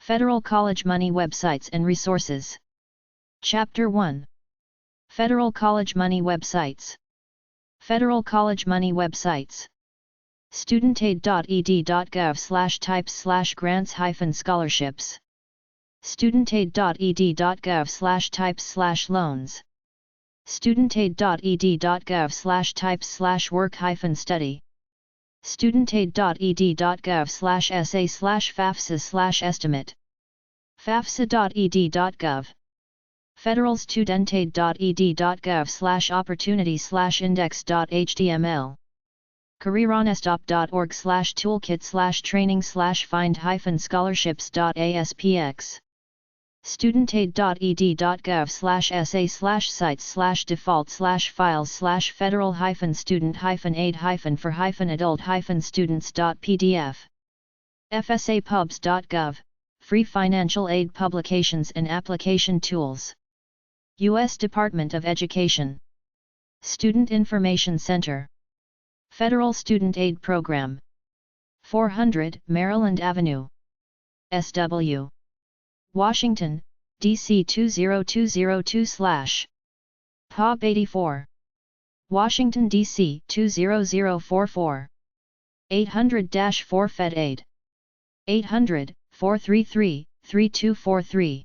Federal College Money Websites and Resources. Chapter 1. Federal College Money Websites. Federal College Money Websites. studentaid.ed.gov/types/grants-scholarships. studentaid.ed.gov/types/loans. studentaid.ed.gov/types/work-study. studentaid.ed.gov/essay/FAFSA/estimate. fafsa.ed.gov. Federal studentaid.ed.gov/opportunity/index.html. careeronest.org/toolkit/training/find-scholarships.aspx. studentaid.ed.gov/essay/sites/default/federal-student-for-adult-students.pdf. fsapubs.gov, free financial aid publications and application tools. U.S. Department of Education. Student Information Center. Federal Student Aid Program. 400 Maryland Avenue, SW. Washington, D.C. 20202/. POB 84. Washington, D.C. 20044. 800-4 Fed Aid. 800-433-3243.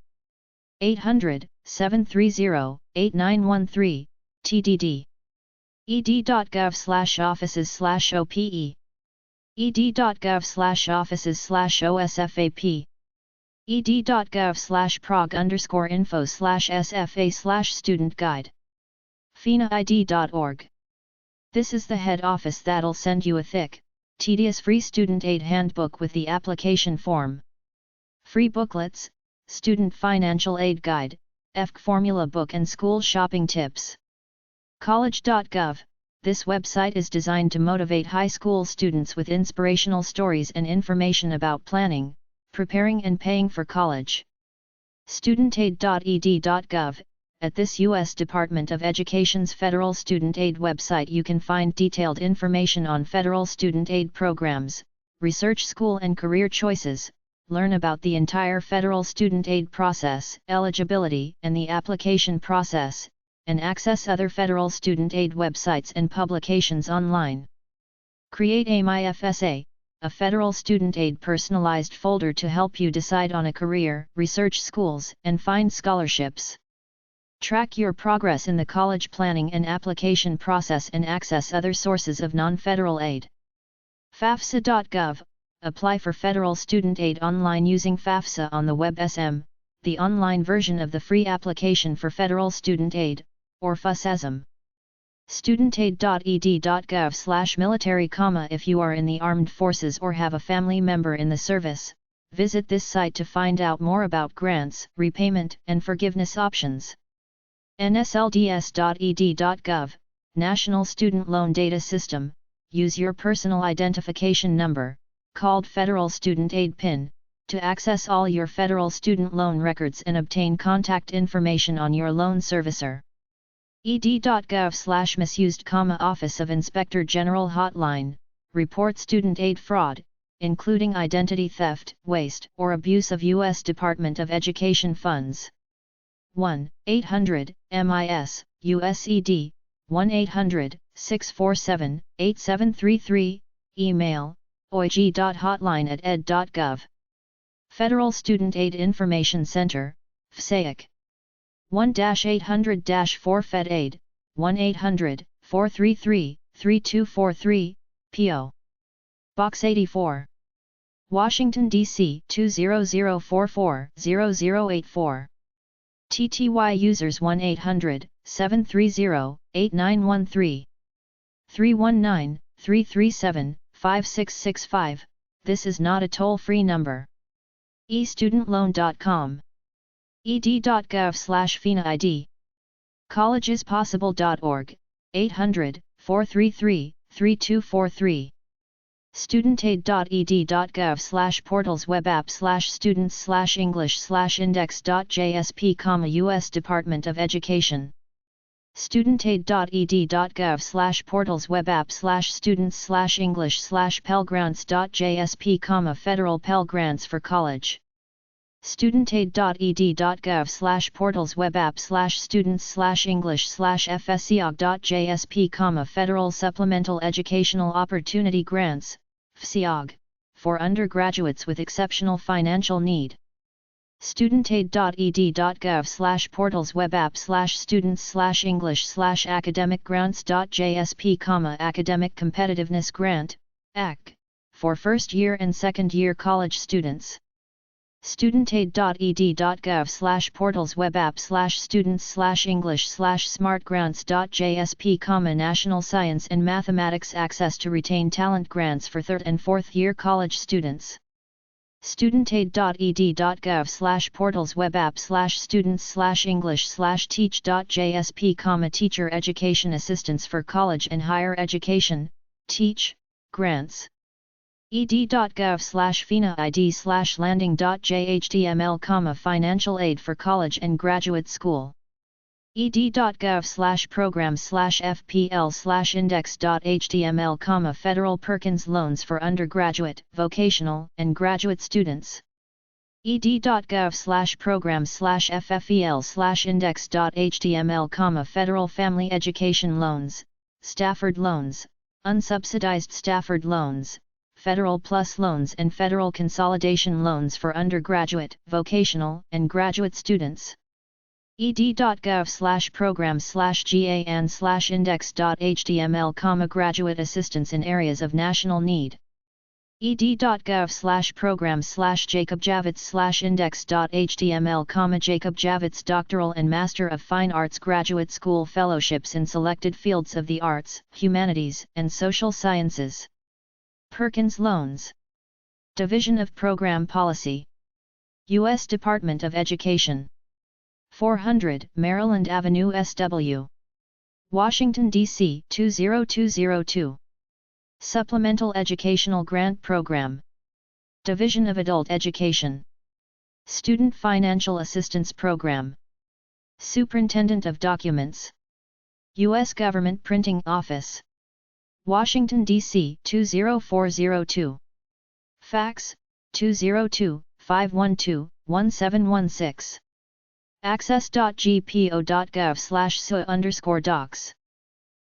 800-730-8913, TDD. ed.gov/offices/OPE. ed.gov/offices/OSFAP. ed.gov/prog_info/SFA/student guide. finaid.org. This is the head office that'll send you a thick, tedious free student aid handbook with the application form, free booklets, student financial aid guide, EFC formula book and school shopping tips. college.gov. This website is designed to motivate high school students with inspirational stories and information about planning, preparing and paying for college. studentaid.ed.gov. At this U.S. Department of Education's Federal Student Aid website you can find detailed information on federal student aid programs, research school and career choices, learn about the entire federal student aid process, eligibility and the application process, and access other federal student aid websites and publications online. Create a MyFSA, a federal student aid personalized folder to help you decide on a career, research schools, and find scholarships. Track your progress in the college planning and application process and access other sources of non-federal aid. fafsa.gov. Apply for federal student aid online using FAFSA on the web. The online version of the free application for federal student aid, or FUSASM. studentaid.ed.gov/military. If you are in the armed forces or have a family member in the service, visit this site to find out more about grants, repayment, and forgiveness options. nslds.ed.gov, National Student Loan Data System. Use your personal identification number, called Federal Student Aid PIN, to access all your federal student loan records and obtain contact information on your loan servicer. ed.gov/misused, Office of Inspector General Hotline. Report student aid fraud, including identity theft, waste, or abuse of U.S. Department of Education funds. 1-800-MIS-USED, 1-800-647-8733, email, oig.hotline@ed.gov. Federal Student Aid Information Center, FSAIC. 1-800-4 Fed Aid, 1-800-433-3243, P.O. Box 84. Washington, D.C. 20044-0084. TTY users 1-800-730-8913. 319-337-5665, this is not a toll-free number. eStudentLoan.com. ed.gov/finaid. collegespossible.org, 800-433-3243. studentaid.ed.gov/portals web app/students/english/index.jsp, U.S. Department of Education. studentaid.ed.gov/portals web app/students/english/pell grants.jsp, Federal Pell Grants for College. studentaid.ed.gov/portals web app/students/english/fseog.jsp, Federal Supplemental Educational Opportunity Grants, FSEOG, for undergraduates with exceptional financial need. studentaid.ed.gov/portals web app/students/english/academic-grants.jsp, Academic Competitiveness Grant, AC, for first-year and second-year college students. studentaid.ed.gov/portals web app/students/english/smartgrants.jsp, National Science and Mathematics Access to Retain Talent Grants for third and fourth year college students. studentaid.ed.gov/portals web app/students/english/teach.jsp, Teacher Education Assistance for College and Higher Education, TEACH, Grants. ed.gov/FINA-ID/landing.jhtml, Financial Aid for College and Graduate School. ed.gov/programs/fpl/index.html, Federal Perkins Loans for Undergraduate, Vocational, and Graduate Students. ed.gov/programs/ffel/index.html, Federal Family Education Loans, Stafford Loans, Unsubsidized Stafford Loans, Federal Plus Loans and Federal Consolidation Loans for Undergraduate, Vocational, and Graduate Students. ed.gov/programs/gan/index.html, Graduate Assistance in Areas of National Need. ed.gov/programs/jacobjavits/index.html, Jacob Javits Doctoral and Master of Fine Arts Graduate School Fellowships in selected fields of the arts, humanities, and social sciences. Perkins Loans. Division of Program Policy. U.S. Department of Education. 400 Maryland Avenue SW. Washington, D.C. 20202. Supplemental Educational Grant Program. Division of Adult Education. Student Financial Assistance Program. Superintendent of Documents. U.S. Government Printing Office. Washington, D.C. 20402. Fax, 202-512-1716. access.gpo.gov/su_docs.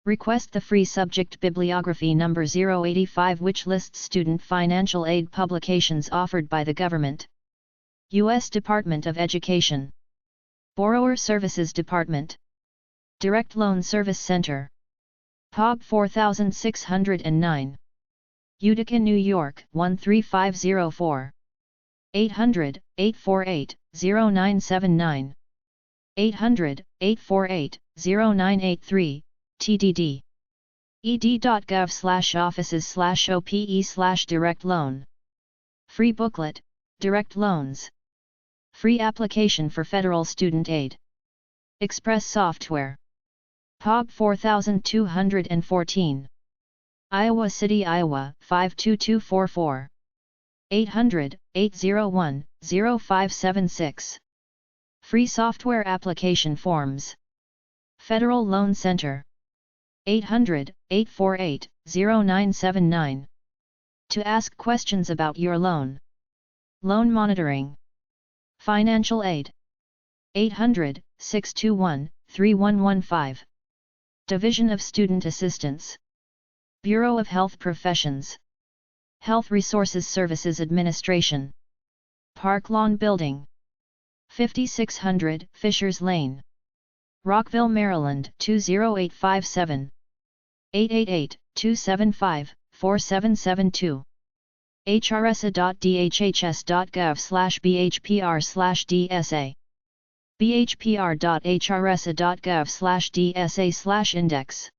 Request the free subject bibliography number 085, which lists student financial aid publications offered by the government. U.S. Department of Education. Borrower Services Department. Direct Loan Service Center. epub 4609. Utica, New York 13504. 800-848-0979. 800-848-0983, TDD. ed.gov/offices/ope/direct loan. Free booklet, Direct Loans. Free application for federal student aid. Express software. epub 4214. Iowa City, Iowa 52244. 800-801-0576. Free software application forms. Federal Loan Center. 800-848-0979. To ask questions about your loan. Loan monitoring. Financial aid. 800-621-3115. Division of Student Assistance. Bureau of Health Professions. Health Resources Services Administration. Park Lawn Building. 5600 Fishers Lane. Rockville, Maryland 20857. 888-275-4772. hrsa.dhhs.gov/bhpr/dsa. bhpr.hrsa.gov/dsa/index.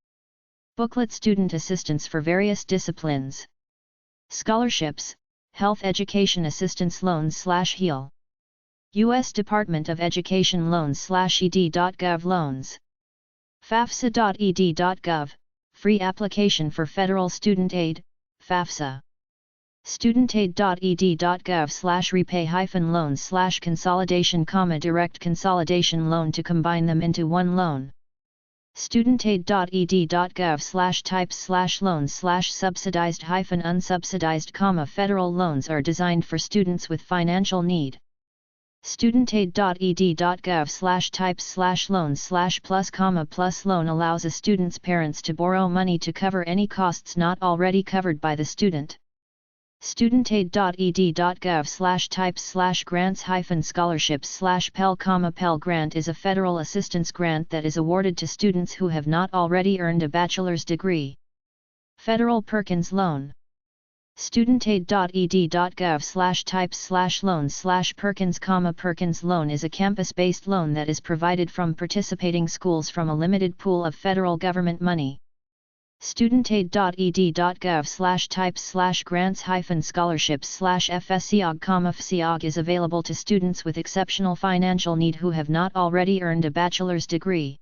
Booklet Student Assistance for Various Disciplines. Scholarships, Health Education Assistance Loans/HEAL. U.S. Department of Education Loans/ed.gov Loans. fafsa.ed.gov, Free Application for Federal Student Aid, FAFSA. studentaid.ed.gov/repay-loans/consolidation, direct consolidation loan to combine them into one loan. studentaid.ed.gov/types/loans/subsidized-unsubsidized, federal loans are designed for students with financial need. studentaid.ed.gov/types/loans/plus loan allows a student's parents to borrow money to cover any costs not already covered by the student. studentaid.ed.gov/types/grants-scholarships/Pell, Grant is a federal assistance grant that is awarded to students who have not already earned a bachelor's degree. Federal Perkins Loan. studentaid.ed.gov/types/loans/Perkins, Perkins Loan is a campus-based loan that is provided from participating schools from a limited pool of federal government money. studentaid.ed.gov/types/grants-scholarships/FSEOG, FSEOG is available to students with exceptional financial need who have not already earned a bachelor's degree.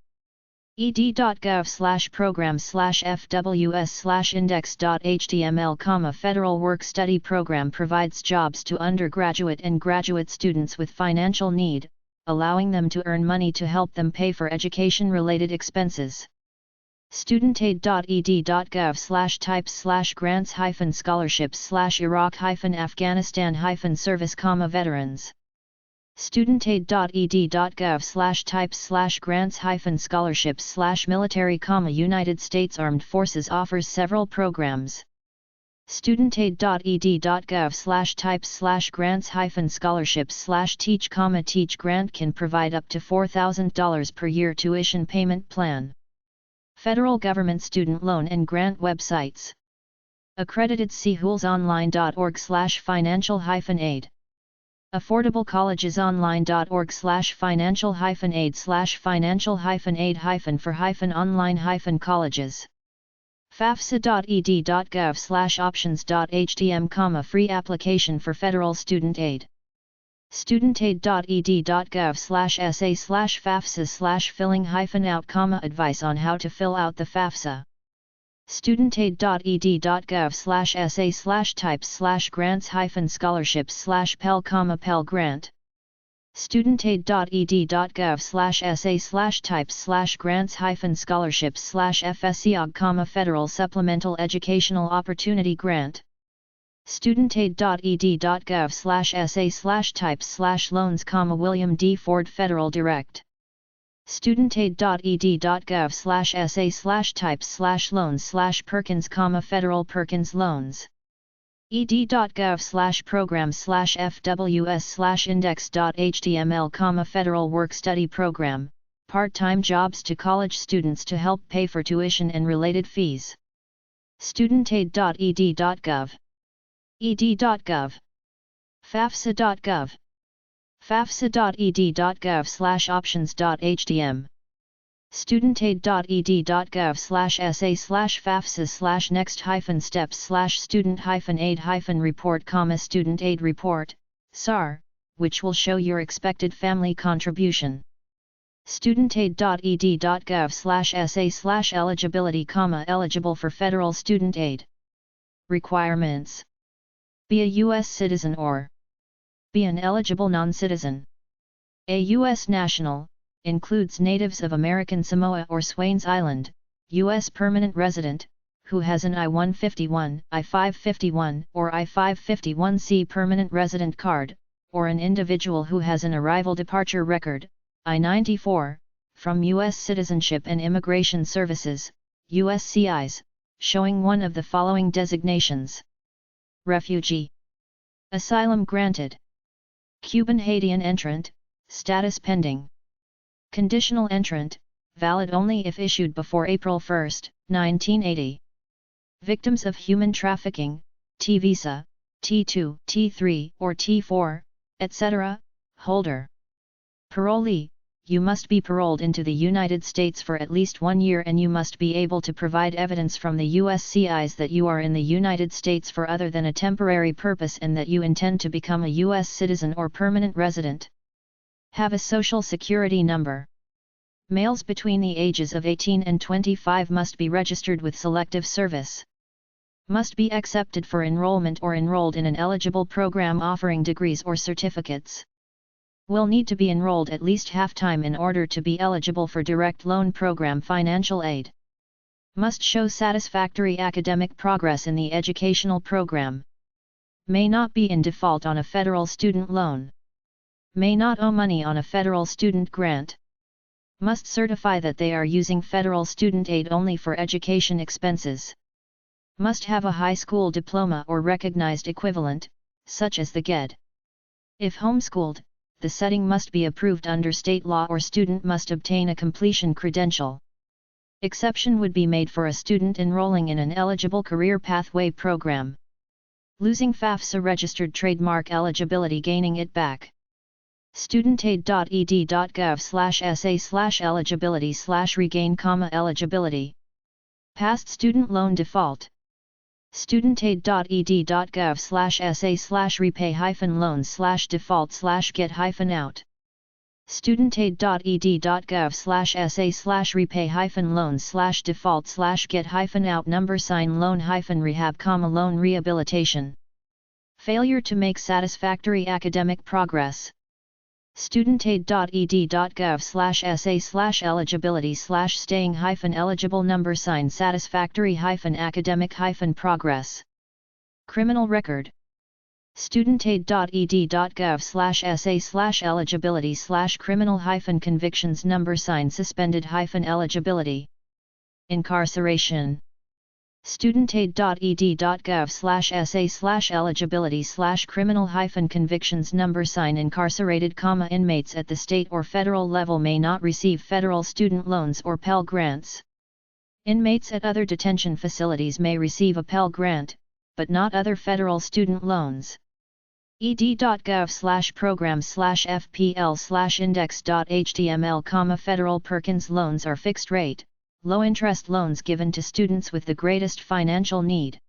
ed.gov/programs/fws/index.html, Federal Work-Study Program provides jobs to undergraduate and graduate students with financial need, allowing them to earn money to help them pay for education-related expenses. studentaid.ed.gov/types/grants-scholarships/Iraq-Afghanistan-service, veterans. studentaid.ed.gov/types/grants-scholarships/military, United States Armed Forces offers several programs. studentaid.ed.gov/types/grants-scholarships/teach, Teach Grant can provide up to $4,000 per year tuition payment plan. Federal Government Student Loan and Grant websites. Accredited, see hoolsonline.org/financial-aid. affordablecollegesonline.org/financial-aid/financial-aid-for-online-colleges. fafsa.ed.gov/options.htm, free application for federal student aid. studentaid.ed.gov/essay/fafsa/filling-out, advice on how to fill out the FAFSA. studentaid.ed.gov/essay/types/grants-scholarships/Pell, Pell Grant. studentaid.ed.gov/essay/types/grants-scholarships/FSEOG, Federal Supplemental Educational Opportunity Grant. studentaid.ed.gov/essay/types/loans, William D. Ford Federal Direct. studentaid.ed.gov/essay/types/loans/Perkins, Federal Perkins Loans. ed.gov/programs/fws/index.html, Federal Work-Study Program, part-time jobs to college students to help pay for tuition and related fees. studentaid.ed.gov. ed.gov. fafsa.gov. fafsa.ed.gov/options.htm. studentaid.ed.gov/essay/fafsa/next-steps/student-aid-report, student aid report, SAR, which will show your expected family contribution. studentaid.ed.gov/essay/eligibility, eligible for federal student aid. Requirements: be a U.S. citizen or be an eligible non-citizen. A U.S. national, includes natives of American Samoa or Swains Island, U.S. permanent resident, who has an I-151, I-551 or I-551C permanent resident card, or an individual who has an arrival-departure record, I-94, from U.S. Citizenship and Immigration Services, USCIS, showing one of the following designations: refugee, asylum granted, Cuban Haitian entrant, status pending, conditional entrant, valid only if issued before April 1, 1980. Victims of human trafficking, T-visa, T2, T3 or T4, etc., holder. Parolee, you must be paroled into the United States for at least 1 year and you must be able to provide evidence from the USCIS that you are in the United States for other than a temporary purpose and that you intend to become a U.S. citizen or permanent resident. Have a Social Security number. Males between the ages of 18 and 25 must be registered with Selective Service. Must be accepted for enrollment or enrolled in an eligible program offering degrees or certificates. Will need to be enrolled at least half-time in order to be eligible for direct loan program financial aid. Must show satisfactory academic progress in the educational program. May not be in default on a federal student loan. May not owe money on a federal student grant. Must certify that they are using federal student aid only for education expenses. Must have a high school diploma or recognized equivalent, such as the GED. If homeschooled, the setting must be approved under state law or student must obtain a completion credential. Exception would be made for a student enrolling in an eligible career pathway program. Losing FAFSA registered trademark eligibility, gaining it back. studentaid.ed.gov/sa/eligibility/regain, eligibility. Past student loan default. studentaid.ed.gov/sa/repay-loans/default/get-out. studentaid.ed.gov/sa/repay-loans/default/get-out #loan-rehab, loan rehabilitation. Failure to make satisfactory academic progress. studentaid.ed.gov/sa/eligibility/staying-eligible #satisfactory-academic-progress. Criminal record. studentaid.ed.gov/sa/eligibility/criminal-convictions #suspended-eligibility. Incarceration. studentaid.ed.gov/sa/eligibility/criminal-convictions #incarcerated, inmates at the state or federal level may not receive federal student loans or Pell Grants. Inmates at other detention facilities may receive a Pell Grant, but not other federal student loans. ed.gov/programs/fpl/index.html, federal Perkins loans are fixed rate, low-interest loans given to students with the greatest financial need.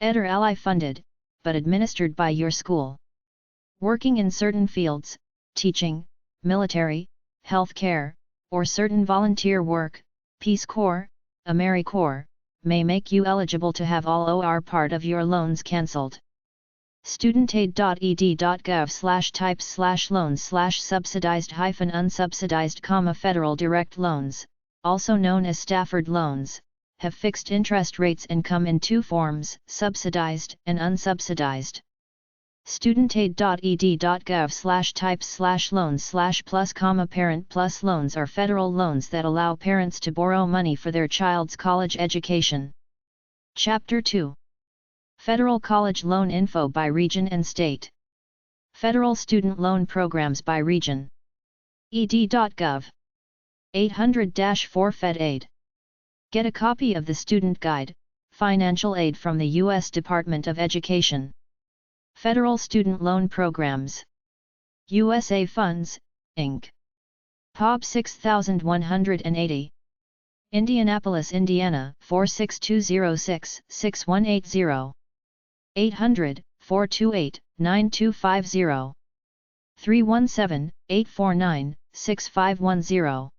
Ed or ally funded, but administered by your school. Working in certain fields, teaching, military, healthcare, or certain volunteer work, Peace Corps, AmeriCorps, may make you eligible to have all or part of your loans cancelled. studentaid.ed.gov/types/loans/subsidized-unsubsidized, federal direct loans, also known as Stafford loans, have fixed interest rates and come in two forms, subsidized and unsubsidized. studentaid.ed.gov/types/loans/plus, parent plus loans are federal loans that allow parents to borrow money for their child's college education. Chapter 2. Federal College Loan Info by Region and State. Federal Student Loan Programs by Region. ed.gov. 800-4 Fed Aid. Get a copy of the Student Guide, Financial Aid from the U.S. Department of Education. Federal Student Loan Programs. USA Funds, Inc. epub 6180. Indianapolis, Indiana 46206-6180. 800-428-9250. 317-849-6510.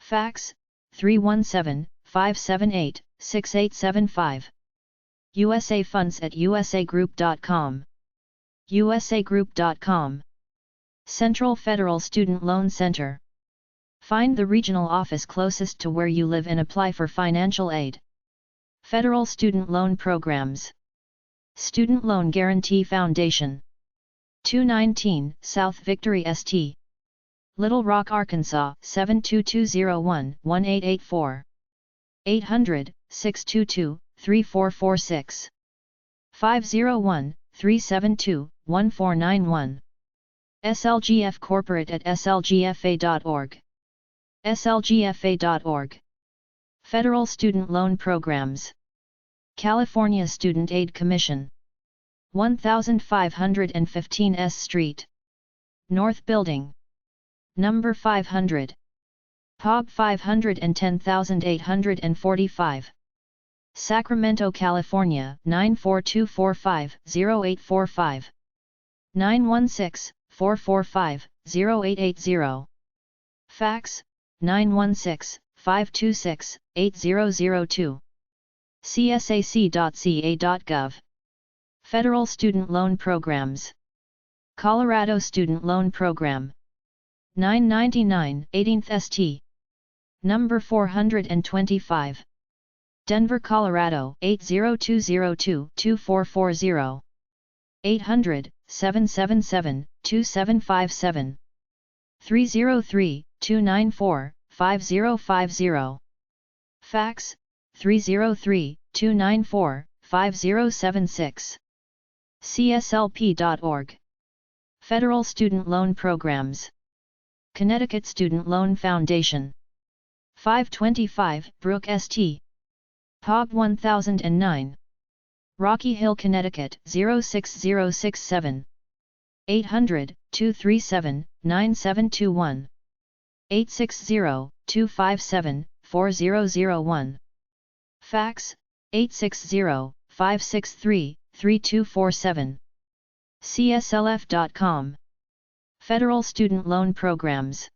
Fax, 317-578-6875. USA Funds at usagroup.com. usagroup.com. Central Federal Student Loan Center. Find the regional office closest to where you live and apply for financial aid. Federal Student Loan Programs. Student Loan Guarantee Foundation. 219 South Victory St. Little Rock, Arkansas 72201-1884. 800-622-3446. 501-372-1491. SLGF Corporate at slgfa.org. slgfa.org. Federal Student Loan Programs. California Student Aid Commission. 1515 S Street. North Building. Number 500. epub 510845. Sacramento, California 94245-0845. 916-445-0880. Fax, 916-526-8002. csac.ca.gov. Federal Student Loan Programs. Colorado Student Loan Program. 999 18th St. Number 425. Denver, Colorado 80202-2440. 777-2757. 303-294-5050. Fax, 303-294-5076. cslp.org. Federal Student Loan Programs. Connecticut Student Loan Foundation. 525 Brook St. Pub 1009. Rocky Hill, Connecticut 06067. 800-237-9721. 860-257-4001. Fax, 860-563-3247. cslf.com. Federal Student Loan Programs.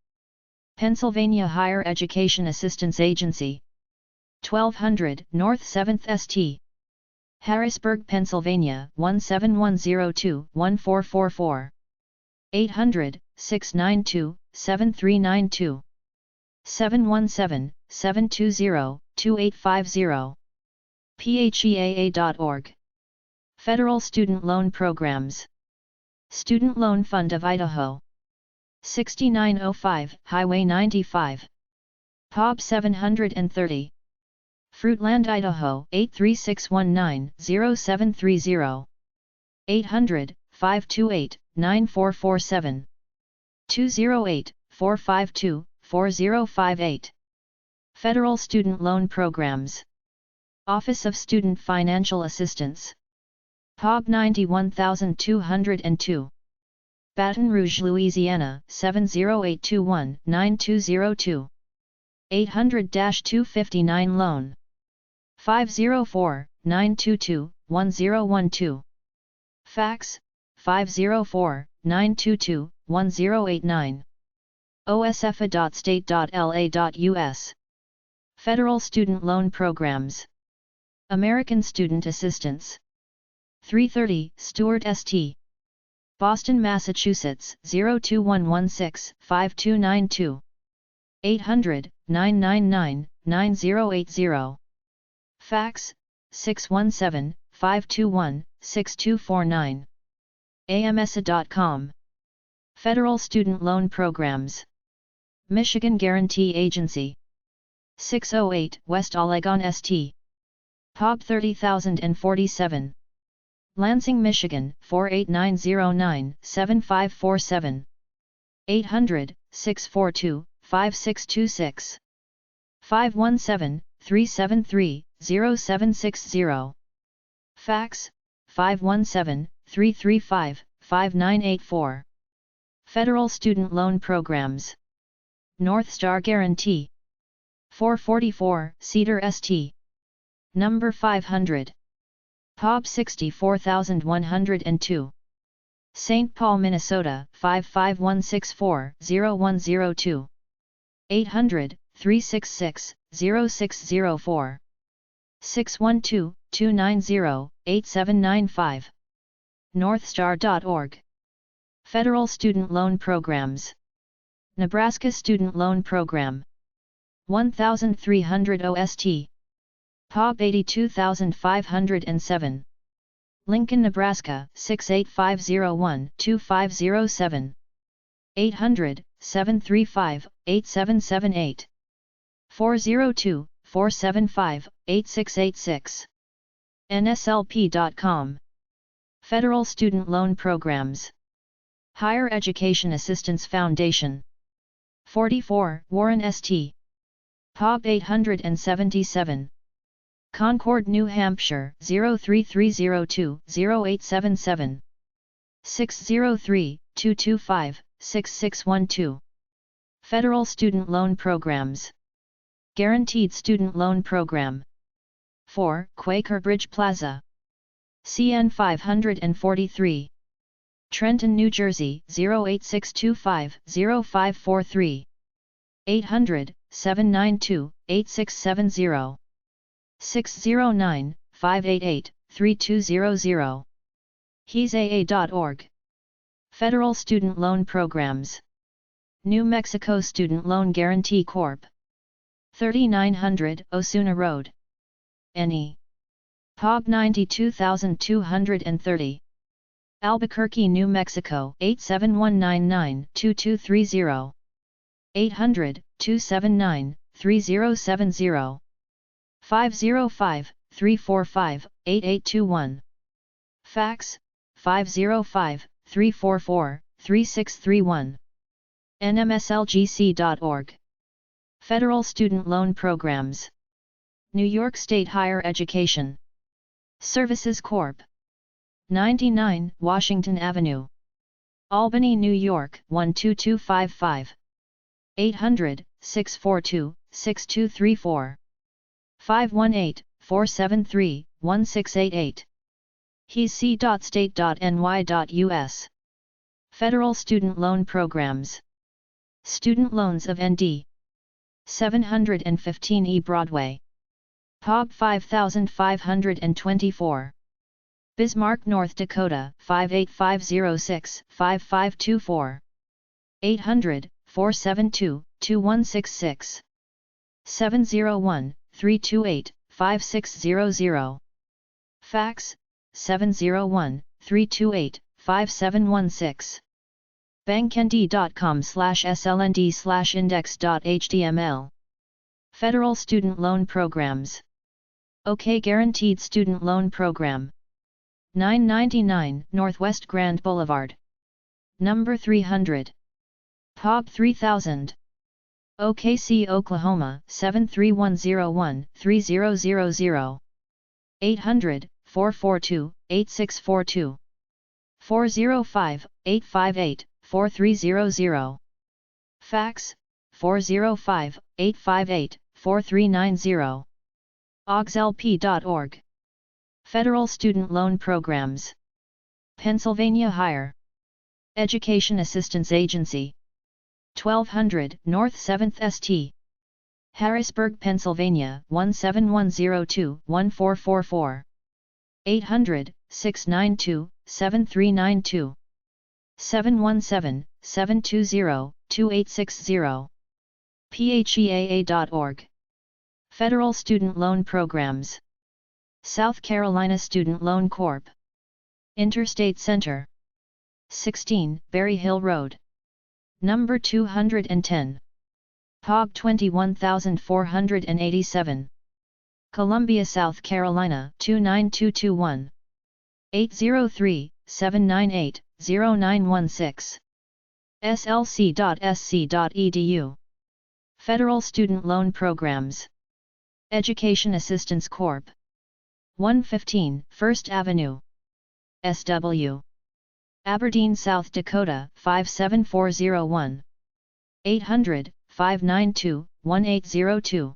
Pennsylvania Higher Education Assistance Agency. 1200 North 7th St. Harrisburg, Pennsylvania 17102-1444. 800-692-7392. 717-720-2850. pheaa.org. Federal Student Loan Programs. Student Loan Fund of Idaho. 6905 Highway 95. Pub 730. Fruitland, Idaho 83619-0730. 800-528-9447. 208-452-4058. Federal Student Loan Programs. Office of Student Financial Assistance. Pub 91202. Baton Rouge, Louisiana 70821-9202. 800-259 Loan. 504-922-1012. Fax, 504-922-1089. osfa.state.la.us. Federal Student Loan Programs. American Student Assistance. 330 Stewart St. Boston, Massachusetts 02116-5292. 800-999-9080. Fax, 617-521-6249. amsa.com. Federal Student Loan Programs. Michigan Guarantee Agency. 608 West Oregon St. Pub 30047. Lansing, Michigan 48909-7547. 800-642-5626. 517-373-0760. Fax, 517-335-5984. Federal Student Loan Programs. North Star Guarantee. 444 Cedar St. Number 500. Pub 64102. St. Paul, Minnesota 55164-0102. 800-366-0604. 612-290-8795. northstar.org. Federal Student Loan Programs. Nebraska Student Loan Program. 1300 OST. Pub 82507. Lincoln, Nebraska 68501-2507. 800-735-8778. 402-475-8686. nslp.com. Federal Student Loan Programs. Higher Education Assistance Foundation. 44 Warren St. Pub 877. Concord, New Hampshire 03302-0877. 603-225-6612. Federal Student Loan Programs. Guaranteed Student Loan Program. 4 Quaker Bridge Plaza. CN 543. Trenton, New Jersey 08625-0543. 800-792-8670. 609-588-3200. hesaa.org. Federal Student Loan Programs. New Mexico Student Loan Guarantee Corp. 3900 Osuna Road. NE. Pub 92230. Albuquerque, New Mexico 87199-2230. 800-279-3070. 505-345-8821. Fax, 505-344-3631. nmslgc.org. Federal Student Loan Programs. New York State Higher Education Services Corp. 99 Washington Avenue, Albany, New York 12255. 800-642-6234. 518-473-1688. hec.state.ny.us. Federal Student Loan Programs. Student Loans of ND. 715 E Broadway. Pog 5524. Bismarck, North Dakota 58506-5524. 800-472-2166. 701-328-5600. Fax, 701-328-5716. banknd.com/slnd/index.html. Federal Student Loan Programs. OK Guaranteed Student Loan Program. 999 Northwest Grand Boulevard. Number 300. POG 3000. OKC, Oklahoma 73101-3000. 800-442-8642. 405-858-4300. Fax, 405-858-4390. ogslp.org. Federal Student Loan Programs. Pennsylvania Higher Education Assistance Agency. 1200 North 7th St. Harrisburg, Pennsylvania 17102-1444. 800-692-7392. 717-720-2860. pheaa.org. Federal Student Loan Programs. South Carolina Student Loan Corp. Interstate Center. 16 Berry Hill Road. Number 210. POG 21487. Columbia, South Carolina 29221. 803-798-0916. slc.sc.edu. Federal Student Loan Programs. Education Assistance Corp. 115 First Avenue. SW. Aberdeen, South Dakota 57401. 800-592-1802.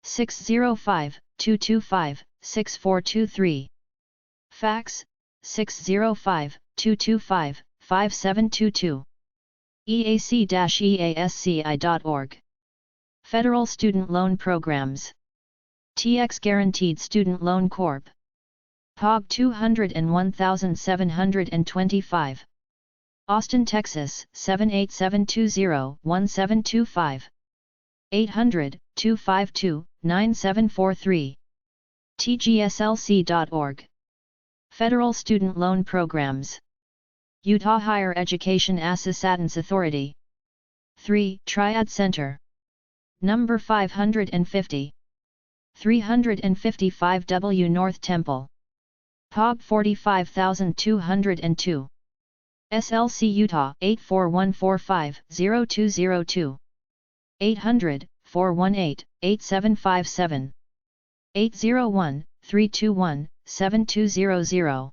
605-225-6423. Fax, 605-225-5722. eac-easci.org. Federal Student Loan Programs. TX Guaranteed Student Loan Corp. POG 201,725. Austin, Texas 78720-1725. 800-252-9743. tgslc.org. Federal Student Loan Programs. Utah Higher Education Assistance Authority. 3 Triad Center. Number 550. 355 W North Temple. POG 45202. SLC Utah 84145-0202. 800-418-8757. 801-321-7200.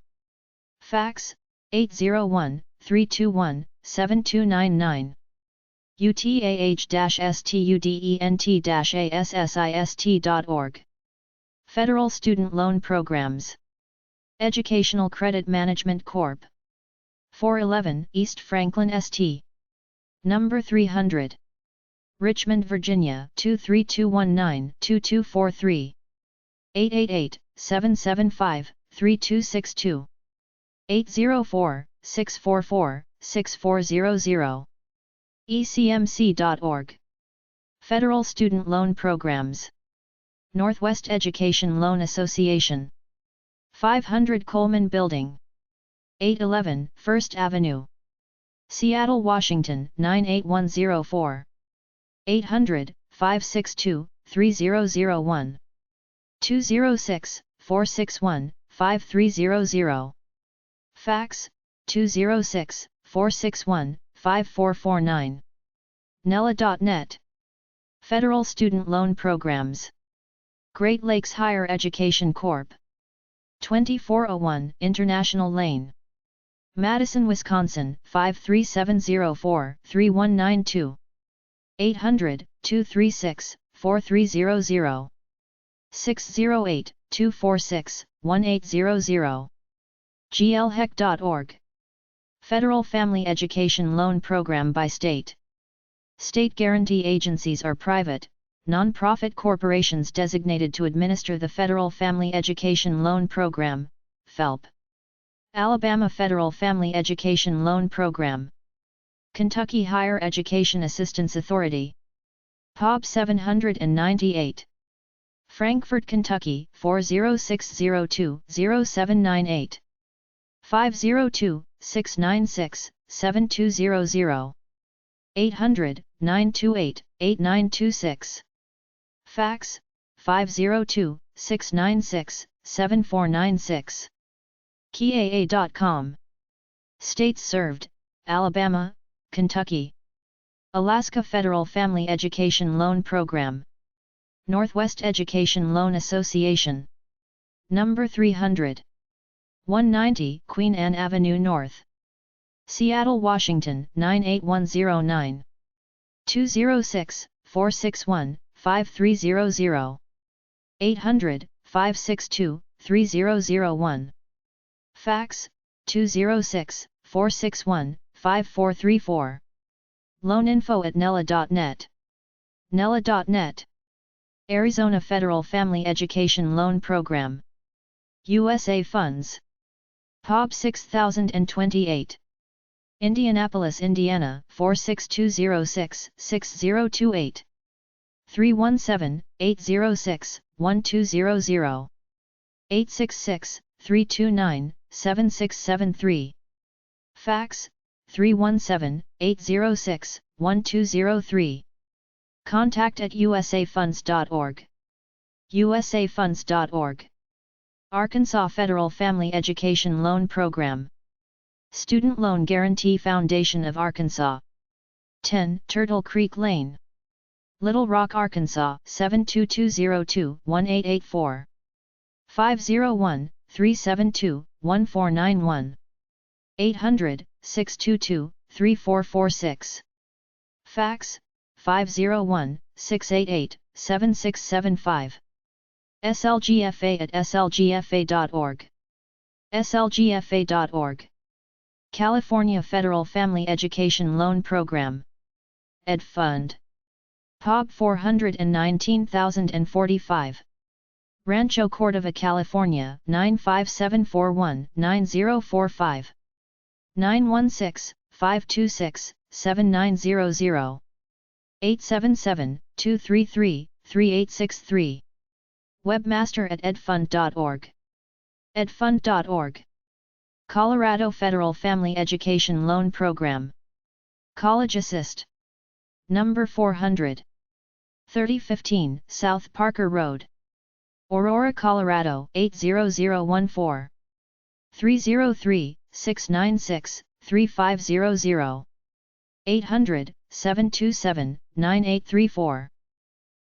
Fax, 801-321-7299. utah-student-assist.org. Federal Student Loan Programs. Educational Credit Management Corp. 411 East Franklin St. Number 300. Richmond, Virginia 23219-2243. 888-775-3262. 804-644-6400. ecmc.org. Federal Student Loan Programs. Northwest Education Loan Association. 500 Coleman Building. 811 First Avenue, Seattle, Washington 98104. 800-562-3001. 206-461-5300. Fax, 206-461-5449. Nella.net. Federal Student Loan Programs. Great Lakes Higher Education Corp. 2401 International Lane, Madison, Wisconsin 53704-3192. 800-236-4300. 608-246-1800. glhec.org. Federal Family Education Loan Program by state. State guarantee agencies are private, non-profit corporations designated to administer the Federal Family Education Loan Program, FFELP. Alabama Federal Family Education Loan Program. Kentucky Higher Education Assistance Authority. epub 798. Frankfort, Kentucky 40602-0798. 502-696-7200. 800-928-8926. Fax, 502-696-7496. KEA.com. States served: Alabama, Kentucky. Alaska Federal Family Education Loan Program. Northwest Education Loan Association. Number 300. 190 Queen Anne Avenue North, Seattle, Washington 98109. 206-461-5300. 800-562-3001. Fax, 206-461-5434. Loaninfo@nella.net. Nella.net. Arizona Federal Family Education Loan Program. USA Funds. epub 6028. Indianapolis, Indiana 46206-6028. 317-806-1200. 866-329-7673. Fax, 317-806-1203. Contact at usafunds.org. usafunds.org. Arkansas Federal Family Education Loan Program. Student Loan Guarantee Foundation of Arkansas. 10 Turtle Creek Lane, Little Rock, Arkansas 72202-1884. 501-372-1491. 800-622-3446. Fax, 501-688-7675. slgfa@slgfa.org. slgfa.org. California Federal Family Education Loan Program. Ed Fund. epub 419045. Rancho Cordova, California 95741-9045. 916-526-7900. 877-233-3863. Webmaster at edfund.org. edfund.org. Colorado Federal Family Education Loan Program. College Assist. Number 400. 3015 South Parker Road, Aurora, Colorado 80014. 303-696-3500. 800-727-9834.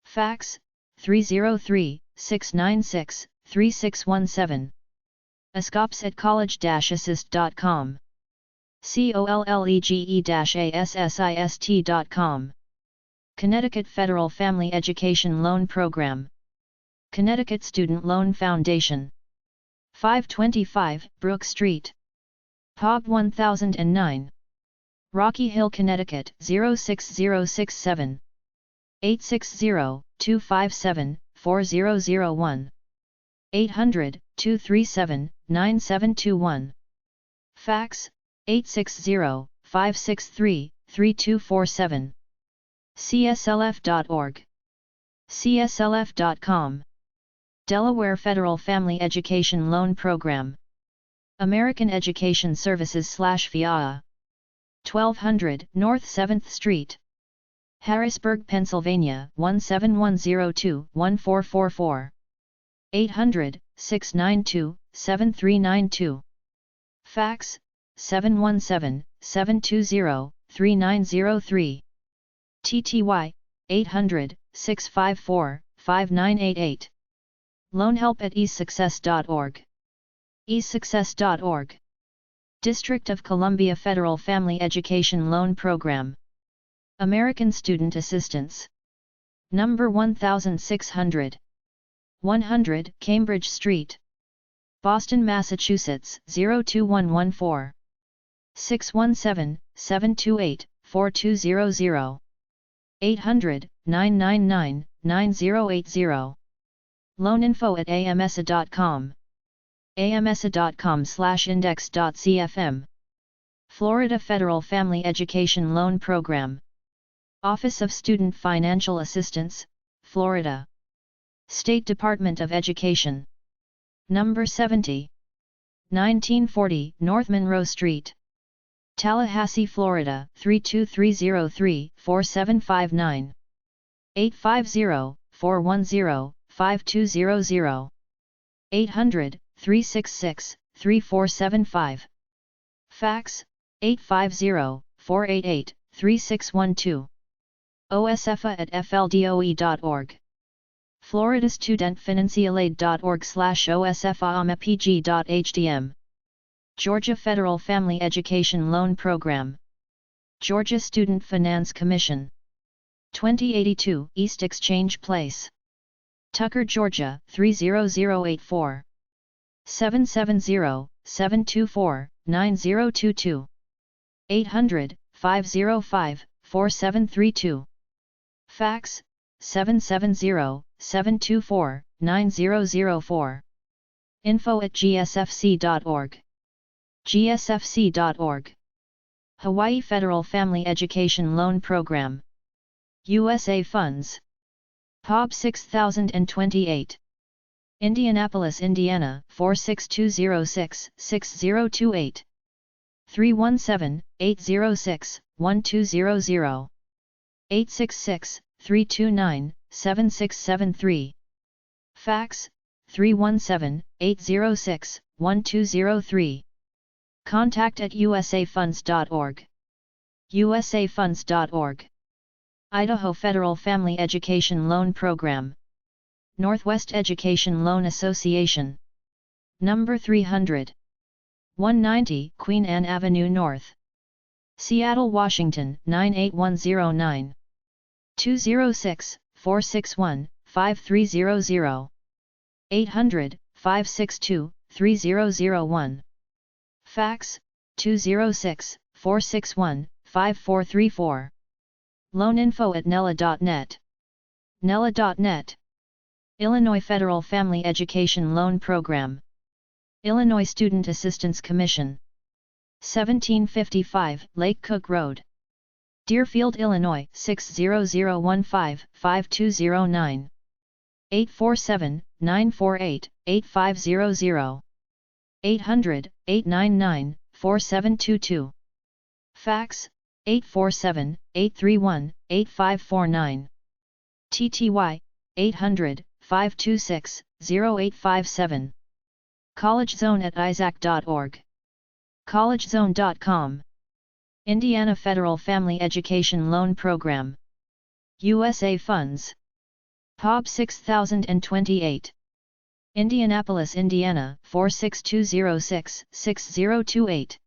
Fax, 303-696-3617. ascops@college-assist.com. collegE-assist.com. Connecticut Federal Family Education Loan Program. Connecticut Student Loan Foundation. 525 Brook Street, epub 1009. Rocky Hill, Connecticut 06067. 860-257-4001. 800-237-9721. Fax, 860-563-3247. cslf.org. cslf.com. Delaware Federal Family Education Loan Program. American Education Services/FIA. 1200 North 7th Street, Harrisburg, Pennsylvania 17102-1444. 800-692-7392. Fax 717-720-3903. TTY 800-654-5988. Loan help at easesuccess.org. easesuccess.org. District of Columbia Federal Family Education Loan Program. American Student Assistance. Number 1600. 100 Cambridge Street, Boston, Massachusetts 02114. 617-728-4200. 800-999-9080. Loaninfo@amsa.com. amsa.com/index.cfm. Florida Federal Family Education Loan Program. Office of Student Financial Assistance, Florida. State Department of Education. Number 70. 1940 North Monroe Street, Tallahassee, Florida 32303-4759. 850-410-5200. 800-366-3475. Fax 850-488-3612. osfa@fldoe.org. Florida studentfinancialaid.org/osfa-amapg.hdm. Georgia Federal Family Education Loan Program. Georgia Student Finance Commission. 2082 East Exchange Place, Tucker, Georgia 30084. 770-724-9022. 800-505-4732. Fax 770-724-9004. info@gsfc.org. gsfc.org. Hawaii Federal Family Education Loan Program. USA Funds. epub 6028. Indianapolis, Indiana 46206-6028. 317-806-1200. 866-329-7673. Fax 317-806-1203. Contact at usafunds.org. usafunds.org. Idaho Federal Family Education Loan Program. Northwest Education Loan Association. Number 300. 190 Queen Anne Avenue North, Seattle, Washington 98109. 206-461-5300. 800-562-3001. Fax 206-461-5434. Loaninfo@nella.net. nella.net. Illinois Federal Family Education Loan Program. Illinois Student Assistance Commission. 1755 Lake Cook Road, Deerfield, Illinois 60015-5209. 847-948-8500. 800-899-4722. Fax 847-831-8549. TTY 800-526-0857. College Zone at isaac.org. collegezone.com. Indiana Federal Family Education Loan Program. USA Funds. epub 6028. Indianapolis, Indiana 46206-6028.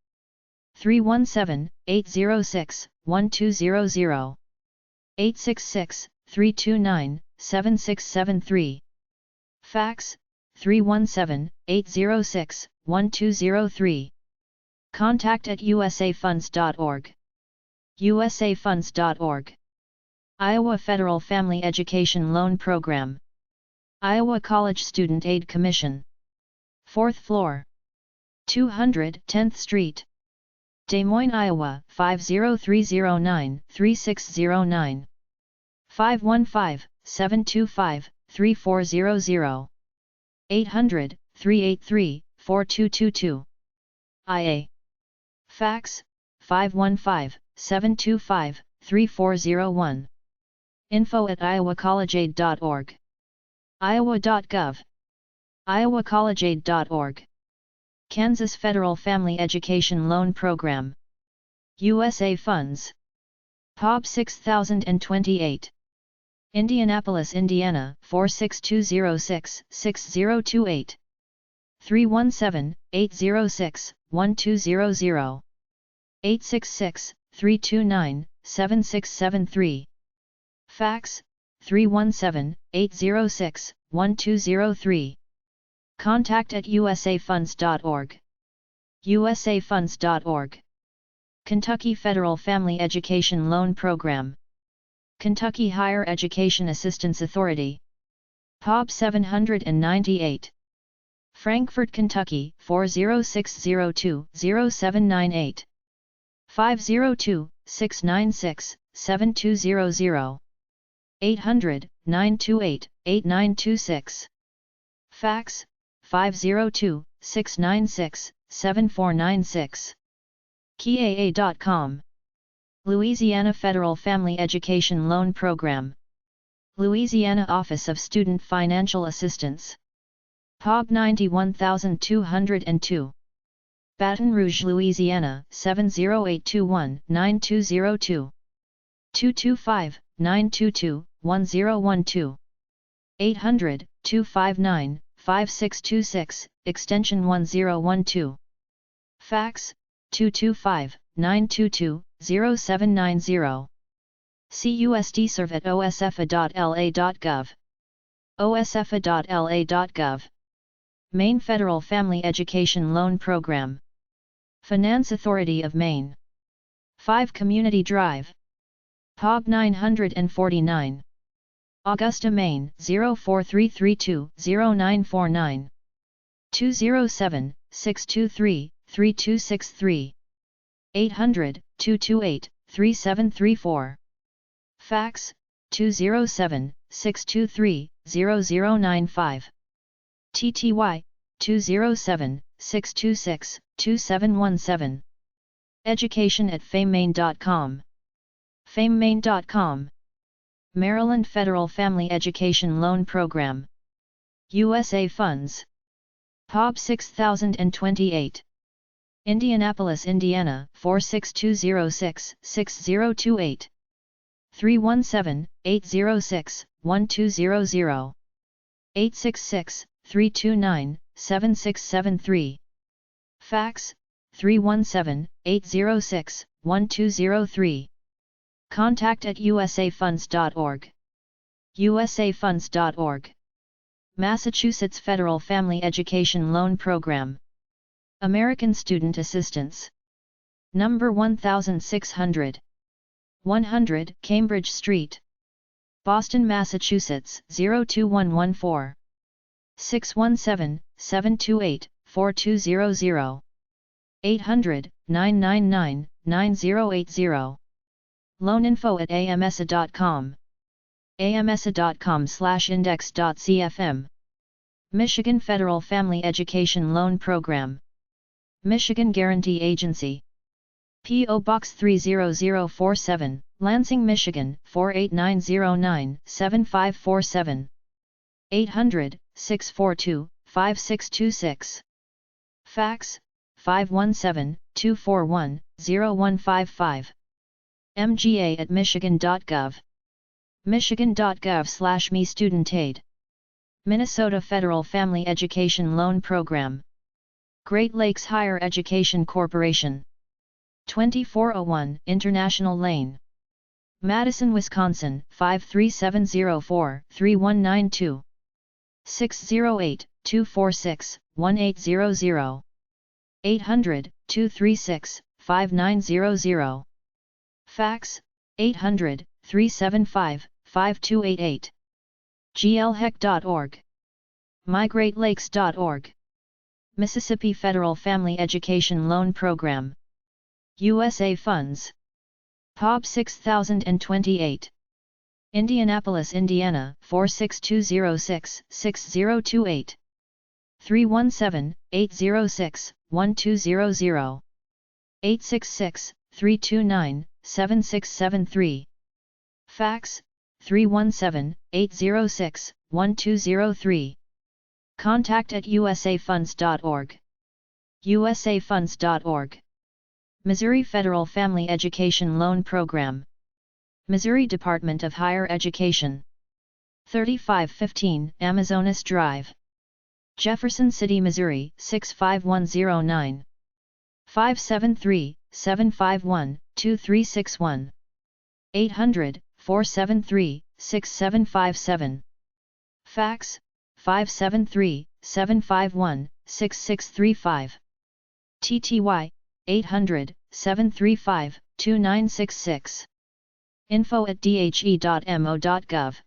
317-806-1200. 866-329-7673. Fax 317-806-1203. Contact at usafunds.org. usafunds.org. Iowa Federal Family Education Loan Program. Iowa College Student Aid Commission. 4th floor, 200 10th Street, Des Moines, Iowa 50309-3609. 515-725-3400. 800-383-4222. IA. Fax, 515-725-3401. info@iowacollegeaid.org. iowa.gov. iowacollegeaid.org. Kansas Federal Family Education Loan Program. USA Funds. epub 6028. Indianapolis, Indiana, 46206-6028. 317-806-1200. 866-329-7673. Fax, 317-806-1203. Contact at usafunds.org. usafunds.org. Kentucky Federal Family Education Loan Program. Kentucky Higher Education Assistance Authority. epub 798. Frankfort, Kentucky, 40602-0798. 502-696-7200. 800-928-8926. Fax, 502-696-7496. KIAA.com. Louisiana Federal Family Education Loan Program. Louisiana Office of Student Financial Assistance. epub 91202. Baton Rouge, Louisiana, 70821-9202. 225-922-1012. 800-259-5626, extension 1012. Fax, 225-922-0790. CUSD at osfa.la.gov. osfa.la.gov. Maine Federal Family Education Loan Program. Finance Authority of Maine. 5 Community Drive. epub 949. Augusta, Maine, 04332-0949. 207-623-3263. 800-228-3734. Fax, 207-623-0095. TTY, 207-626-2717. Education at famemaine.com. famemaine.com. Maryland Federal Family Education Loan Program. USA Funds. epub 6028. Indianapolis, Indiana, 46206-6028. 317-806-1200. 866-329-7673. Fax, 317-806-1203. Contact at usafunds.org. usafunds.org. Massachusetts Federal Family Education Loan Program. American Student Assistance. Number 1600. 100 Cambridge Street. Boston, Massachusetts, 02114. 617-728-4200. 800-999-9080. Loaninfo@amsa.com. amsa.com/index.cfm. Michigan Federal Family Education Loan Program. Michigan Guarantee Agency. P.O. Box 30047, Lansing, Michigan, 48909-7547. 800-642-5626. Fax, 517-241-0155. mga@michigan.gov. michigan.gov/me-studentaid. Minnesota Federal Family Education Loan Program. Great Lakes Higher Education Corporation. 2401 International Lane. Madison, Wisconsin, 53704-3192. 608-246-1800. 800-236-5900. Fax, 800-375-5288. glhec.org. mygreatlakes.org. Mississippi Federal Family Education Loan Program. USA Funds. epub 6028. Indianapolis, Indiana, 46206-6028. 317-806-1200, 866-329-7673. Fax, 317-806-1203. Contact at usafunds.org. usafunds.org. Missouri Federal Family Education Loan Program. Missouri Department of Higher Education. 3515 Amazonas Drive, Jefferson City, Missouri 65109. 573-751-2361. 800-473-6757. Fax, 573-751-6635. TTY, 800-735-2966. Info at dhe.mo.gov.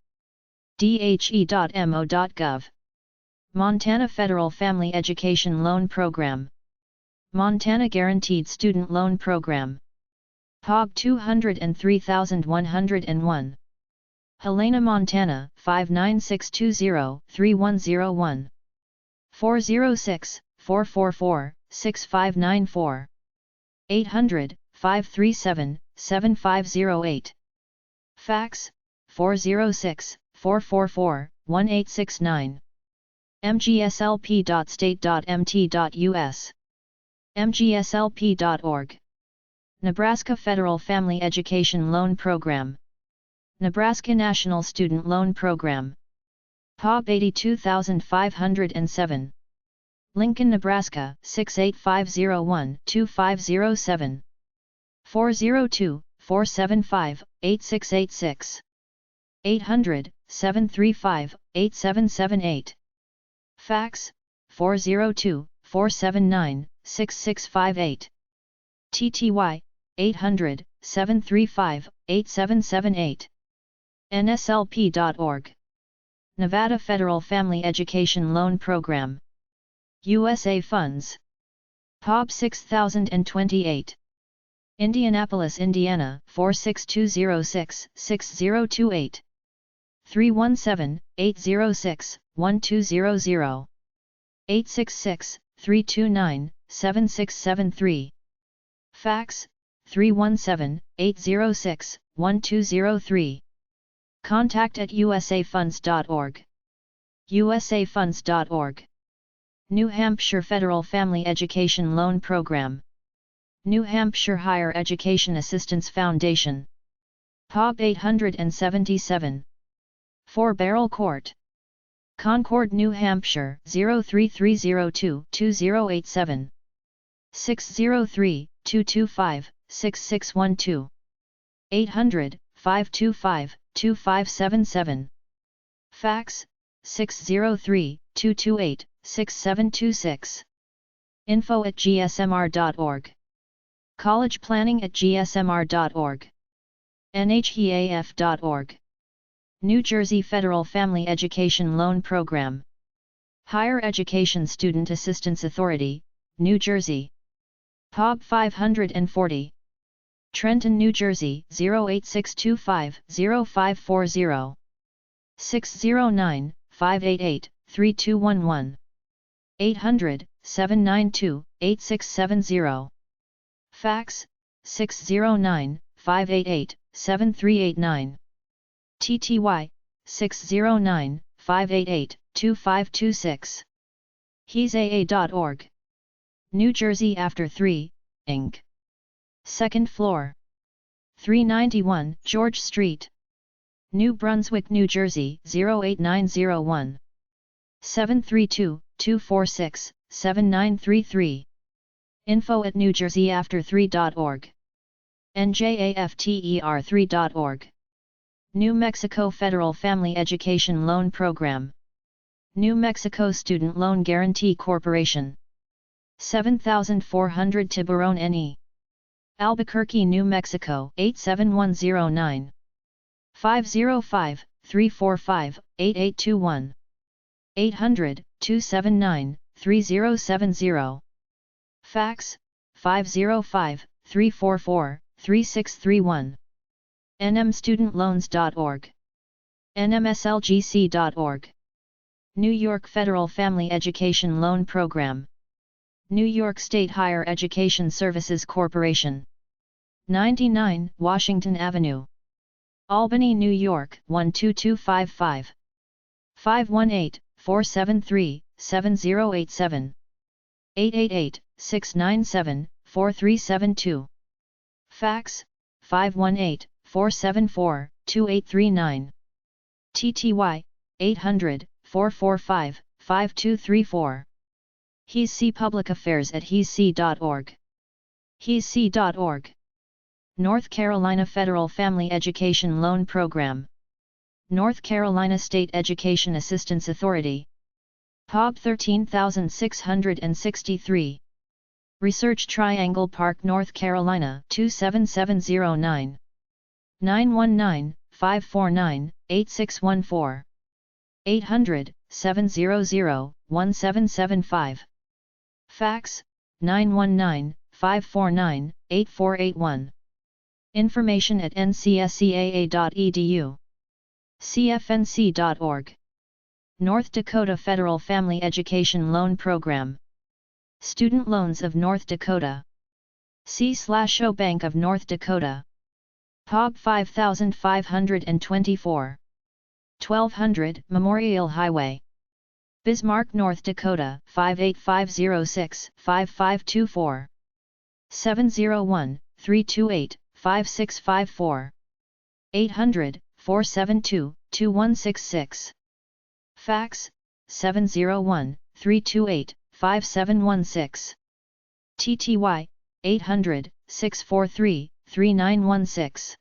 dhe.mo.gov. Montana Federal Family Education Loan Program. Montana Guaranteed Student Loan Program. POG 203101. Helena, Montana 59620-3101. 406-444-6594. 800-537-7508. Fax, 406-444-1869. mgslp.state.mt.us. mgslp.org. Nebraska Federal Family Education Loan Program. Nebraska National Student Loan Program. POB 82507. Lincoln, Nebraska 68501-2507. 402-475-8686. 800-735-8778. Fax, 402-479-6658. TTY, 800-735-8778. nslp.org. Nevada Federal Family Education Loan Program. USA Funds. POB 6028. Indianapolis, Indiana 46206-6028. 317-806-1200. 866-329-7673. Fax, 317-806-1203. Contact at usafunds.org. usafunds.org. New Hampshire Federal Family Education Loan Program. New Hampshire Higher Education Assistance Foundation. POB 877. 4 Barrel Court, Concord, New Hampshire 03302-2087. 603-225-6612. 800-525-2577. Fax, 603-228-6726. Info at gsmr.org. College planning at gsmr.org. nheaf.org. New Jersey Federal Family Education Loan Program. Higher Education Student Assistance Authority, New Jersey. POB 540. Trenton, New Jersey 08625-0540. 609-588-3211. 800-792-8670. Fax, 609-588-7389. TTY, 609-588-2526. HESAA.org. New Jersey After 3, Inc. 2nd floor. 391 George Street. New Brunswick, New Jersey 08901. 732-246-7933. Info at newjerseyafter3.org. njafter3.org. New Mexico Federal Family Education Loan Program. New Mexico Student Loan Guarantee Corporation. 7400 Tiburon NE. Albuquerque, New Mexico 87109. 505-345-8821. 800-279-3070. Fax, 505-344-3631. nmstudentloans.org. nmslgc.org. New York Federal Family Education Loan Program. New York State Higher Education Services Corporation. 99 Washington Avenue, Albany, New York 12255. 518-473-7087. 888-697-4372. Fax 518-474-2839. TTY 800-445-5234. HESC Public Affairs at hesc.org. hesc.org. North Carolina Federal Family Education Loan Program. North Carolina State Education Assistance Authority. epub 13663. Research Triangle Park, North Carolina 27709. 919-549-8614. 800-700-1775. Fax 919-549-8481. Information at ncscaa.edu. cfnc.org. North Dakota Federal Family Education Loan Program. Student Loans of North Dakota. C/O Bank of North Dakota. epub 5524. 1200 Memorial Highway, Bismarck, North Dakota 58506-5524. 701-328-5654. 800-472-2166. Fax 701-328-5716. TTY 800-643-3916.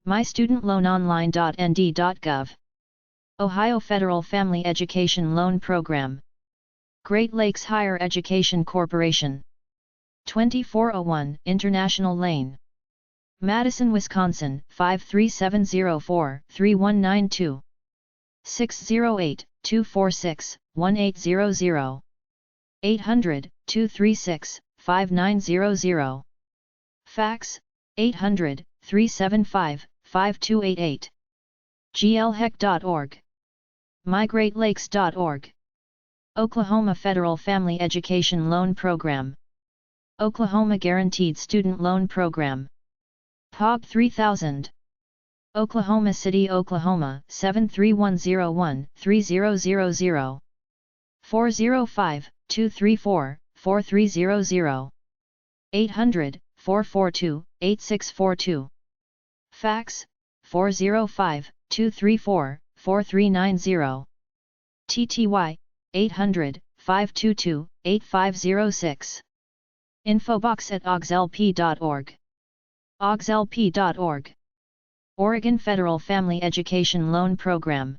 MyStudentLoanOnline.nd.gov. Ohio Federal Family Education Loan Program. Great Lakes Higher Education Corporation. 2401 International Lane, Madison, Wisconsin 53704-3192. 608-246-1800. 800-236-5900. Fax 800-375-5288. glhec.org. mygreatlakes.org. Oklahoma Federal Family Education Loan Program. Oklahoma Guaranteed Student Loan Program. epub 3000. Oklahoma City, Oklahoma 73101-3000. 405-234-4300. 800-442-8642. Fax 405-234-4390. TTY 800-522-8506. Infobox at oxlp.org. oxlp.org. Oregon Federal Family Education Loan Program.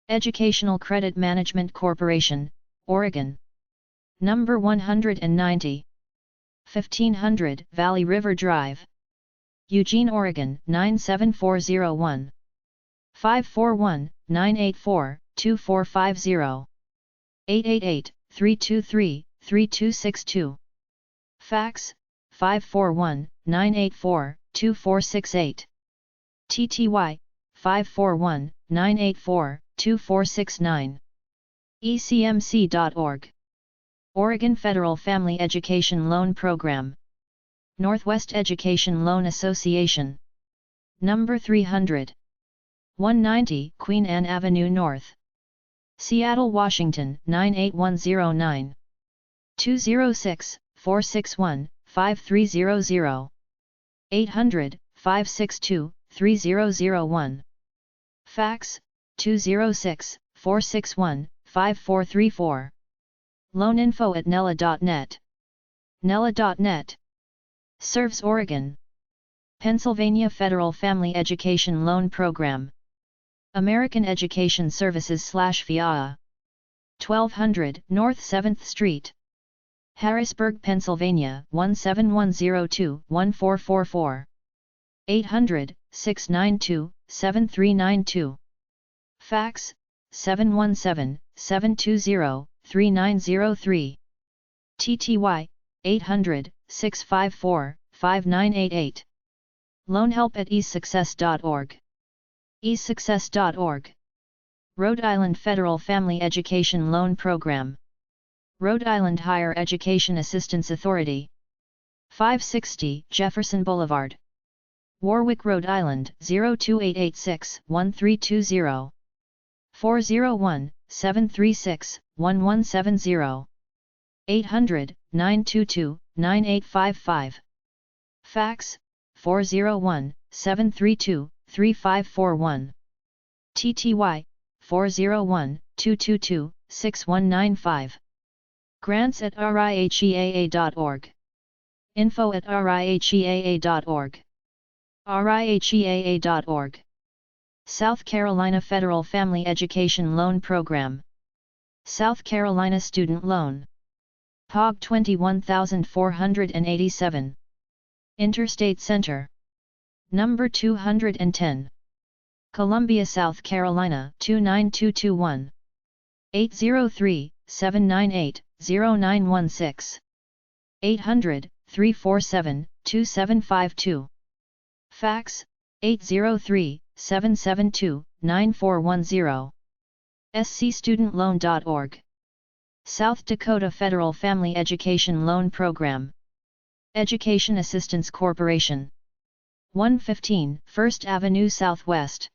Educational Credit Management Corporation, Oregon. Number 190. 1500 Valley River Drive, Eugene, Oregon 97401. 541-984-2450. 888-323-3262. Fax 541-984-2468. TTY 541-984-2469. ecmc.org. Oregon Federal Family Education Loan Program. Northwest Education Loan Association. Number 300. 190 Queen Anne Avenue North, Seattle, Washington 98109. 206-461-5300. 800-562-3001. Fax 206-461-5434. Loaninfo at nella.net. nella.net. Serves Oregon, Pennsylvania Federal Family Education Loan Program. American Education Services/FIA. 1200 North 7th Street, Harrisburg, Pennsylvania 17102-1444. 800-692-7392. Fax 717-720-3903. TTY 800-654-5988. Loan help at esuccess.org. esuccess.org. Rhode Island Federal Family Education Loan Program. Rhode Island Higher Education Assistance Authority. 560 Jefferson Boulevard, Warwick, Rhode Island 02886-1320. 401-736-1170. 800-922-9855. Fax 401-732-3541. TTY 401-222-6195. Grants at riheaa.org. Info at riheaa.org. riheaa.org. South Carolina Federal Family Education Loan Program. South Carolina Student Loan. POG 21487. Interstate Center. Number 210. Columbia, South Carolina 29221. 803-798-0916. 800-347-2752. Fax 803-772-9410. scstudentloan.org. South Dakota Federal Family Education Loan Program. Education Assistance Corporation. 115 First Avenue Southwest,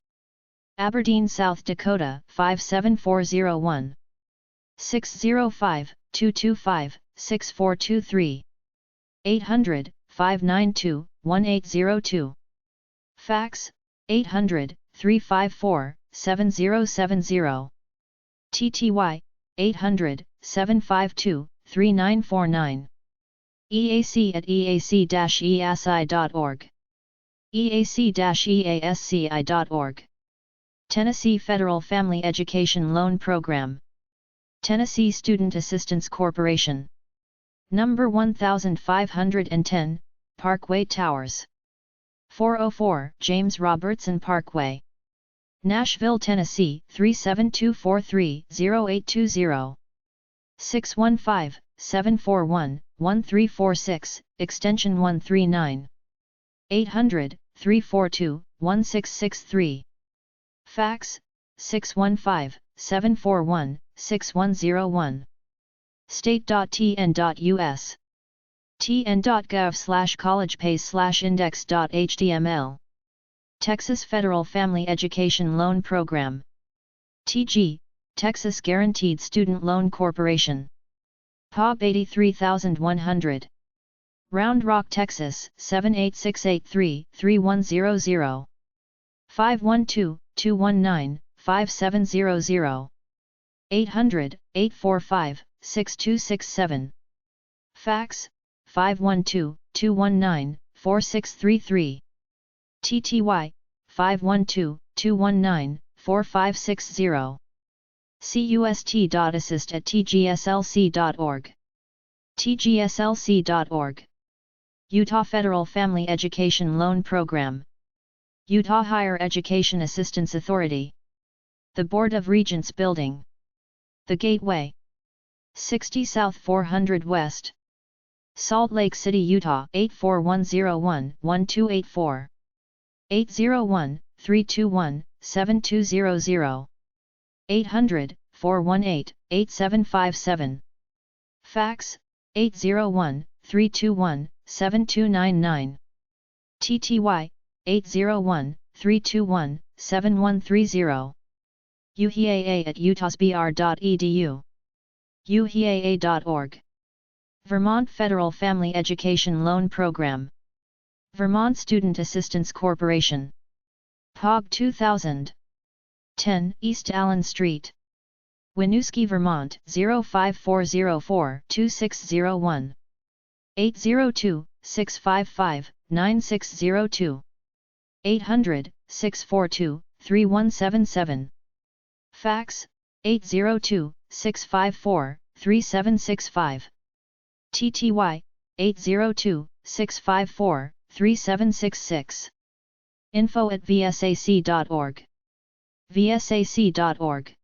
Aberdeen, South Dakota 57401. 605-225-6423. 800-592-1802. Fax 800-354-7070. TTY 800-752-3949. EAC at eac-easi.org. eac-easci.org. Tennessee Federal Family Education Loan Program. Tennessee Student Assistance Corporation. Number 1510, Parkway Towers. 404 James Robertson Parkway, Nashville, Tennessee 37243-0820. 615-741-1346, extension 139. 800-342-1663. Fax 615-741-6101. State.tn.us. tn.gov/collegepays/index.html. Texas Federal Family Education Loan Program. TG, Texas Guaranteed Student Loan Corporation. POB 83100. Round Rock, Texas 78683-3100. 512-219-5700. 800-845-6267. Fax 512-219-4633. TTY 512-219-4560. cust.assist@tgslc.org. tgslc.org. Utah Federal Family Education Loan Program. Utah Higher Education Assistance Authority. The Board of Regents Building. The Gateway. 60 South 400 West, Salt Lake City, Utah 84101-1284. 801-321-7200. 800-418-8757. Fax 801-321-7299. TTY 801-321-7130. uhiaa@utahsbr.edu. uhiaa.org. Vermont Federal Family Education Loan Program. Vermont Student Assistance Corporation. POG 2000. 10 East Allen Street, Winooski, Vermont 05404-2601. 802-655-9602. 800-642-3177. Fax 802-654-3765. TTY 802-654-3766. info@vsac.org. vsac.org.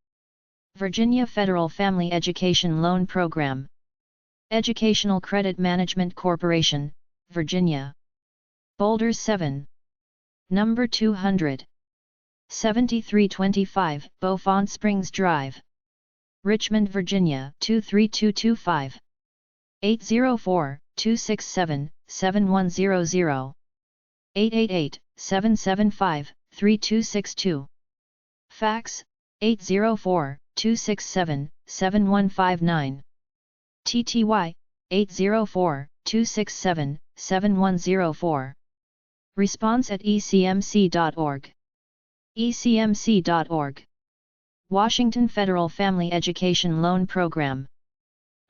Virginia Federal Family Education Loan Program. Educational Credit Management Corporation, Virginia. Boulders 7. Number 200. 7325 Beaufort Springs Drive, Richmond, Virginia 23225. 804-267-7100. 888-775-3262. Fax, 804-267-7159. TTY, 804-267-7104. Response@ecmc.org. ecmc.org. Washington Federal Family Education Loan Program.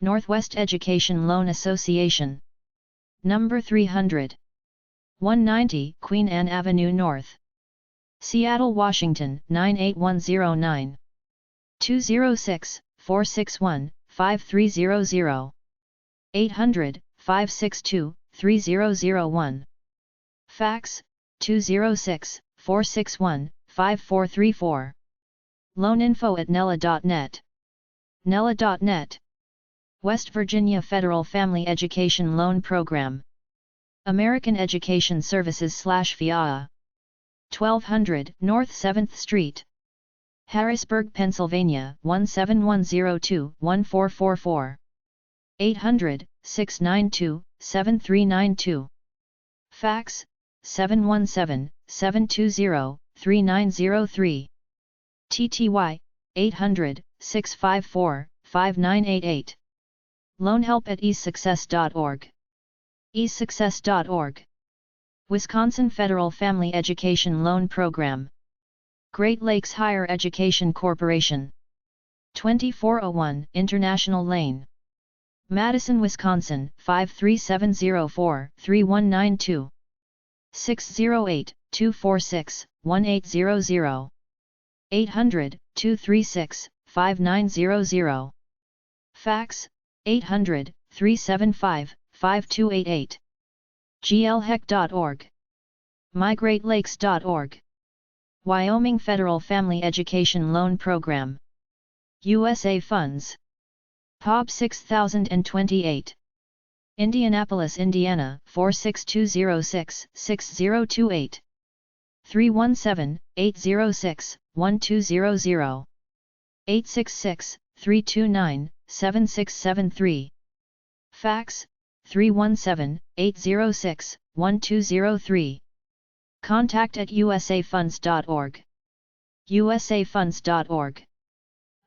Northwest Education Loan Association. Number 300. 190 Queen Anne Avenue North, Seattle, Washington 98109. 206-461-5300. 800-562-3001. Fax, 206-461-5434. Loaninfo@nella.net. nella.net. West Virginia Federal Family Education Loan Program. American Education Services/FIA. 1200 North 7th Street, Harrisburg, Pennsylvania 17102-1444. 800-692-7392. Fax, 717-720-3903. TTY, 800-654-5988. Loanhelp@esuccess.org. esuccess.org. Wisconsin Federal Family Education Loan Program. Great Lakes Higher Education Corporation. 2401 International Lane, Madison, Wisconsin 53704-3192. 608-246-1800. 800-236-5900. Fax, 800-375-5288. glhec.org. mygreatlakes.org. Wyoming Federal Family Education Loan Program. USA Funds. epub 6028. Indianapolis, Indiana 46206-6028. 317-806-1200. 866-329-7673. Fax, 317-806-1203. Contact@usafunds.org. usafunds.org.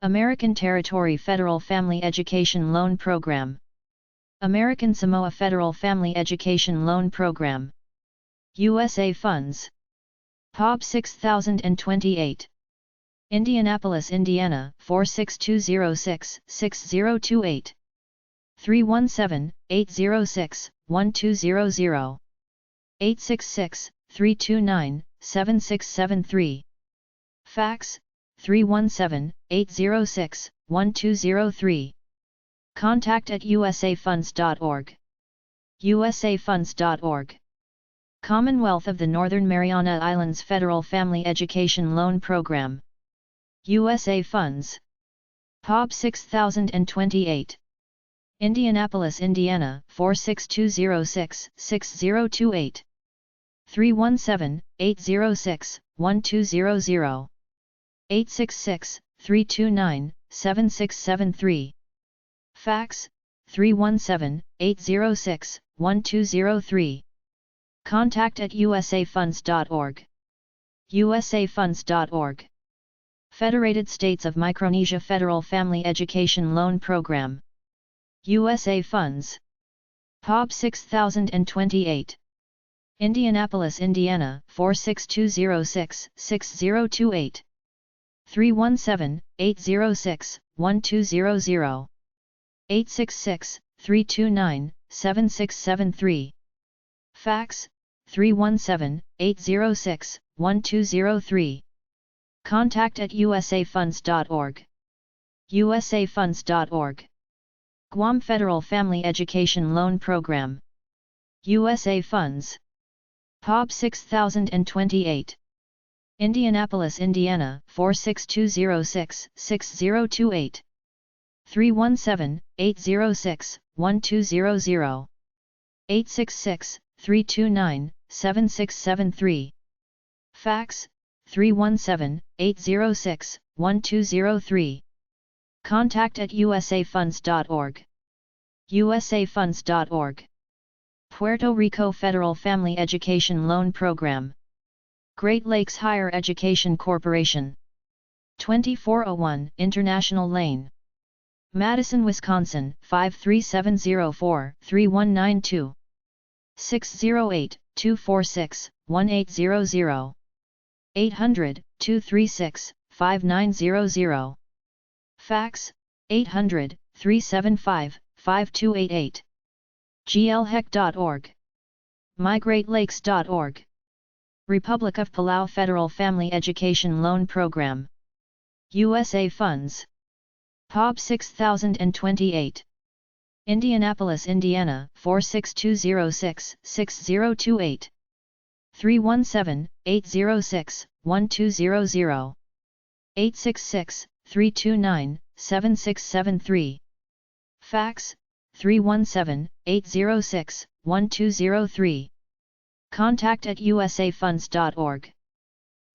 American Territory Federal Family Education Loan Program. American Samoa Federal Family Education Loan Program. USA Funds. epub 6028. Indianapolis, Indiana 46206-6028. 317-806-1200. 866-329-7673. Fax, 317-806-1203. Contact@usafunds.org. usafunds.org. Commonwealth of the Northern Mariana Islands Federal Family Education Loan Program. USA Funds. epub 6028. Indianapolis, Indiana 46206-6028. 317-806-1200. 866-329-7673. Fax, 317-806-1203. Contact@usafunds.org. usafunds.org. Federated States of Micronesia Federal Family Education Loan Program. USA Funds. epub 6028. Indianapolis, Indiana 46206-6028. 317-806-1200. 866-329-7673. Fax, 317-806-1203. Contact@usafunds.org. usafunds.org. Guam Federal Family Education Loan Program. USA Funds. epub 6028. Indianapolis, Indiana 46206-6028. 317-806-1200. 866-329-7673. Fax, 317-806-1203. Contact at usafunds.org. usafunds.org. Puerto Rico Federal Family Education Loan Program. Great Lakes Higher Education Corporation. 2401 International Lane, Madison, Wisconsin 53704-3192. 608-246-1800. 800-236-5900. Fax 800-375-5288. glhec.org. mygreatlakes.org. Republic of Palau Federal Family Education Loan Program. USA Funds. epub 6028. Indianapolis, Indiana 46206-6028. 317-806-1200. 866-329-7673. Fax 317-806-1203. Contact at usafunds.org.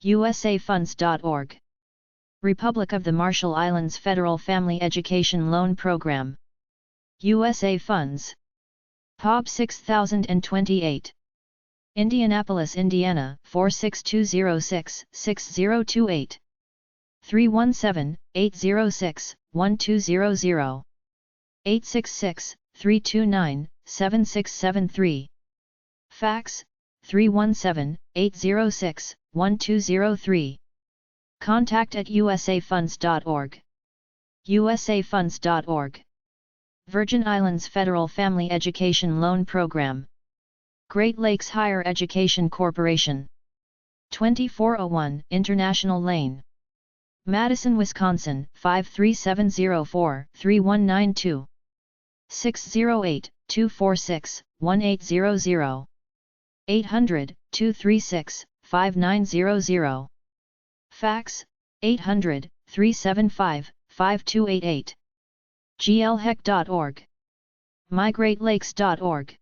usafunds.org. Republic of the Marshall Islands Federal Family Education Loan Program. USA Funds. epub 6028. Indianapolis, Indiana 46206-6028. 317-806-1200. 866-329-7673. Fax 317-806-1203. Contact at usafunds.org. usafunds.org. Virgin Islands Federal Family Education Loan Program. Great Lakes Higher Education Corporation. 2401 International Lane, Madison, Wisconsin 53704-3192. 608-246-1800. 800-236-5900. Fax 800-375-5288. glhec.org. mygreatlakes.org.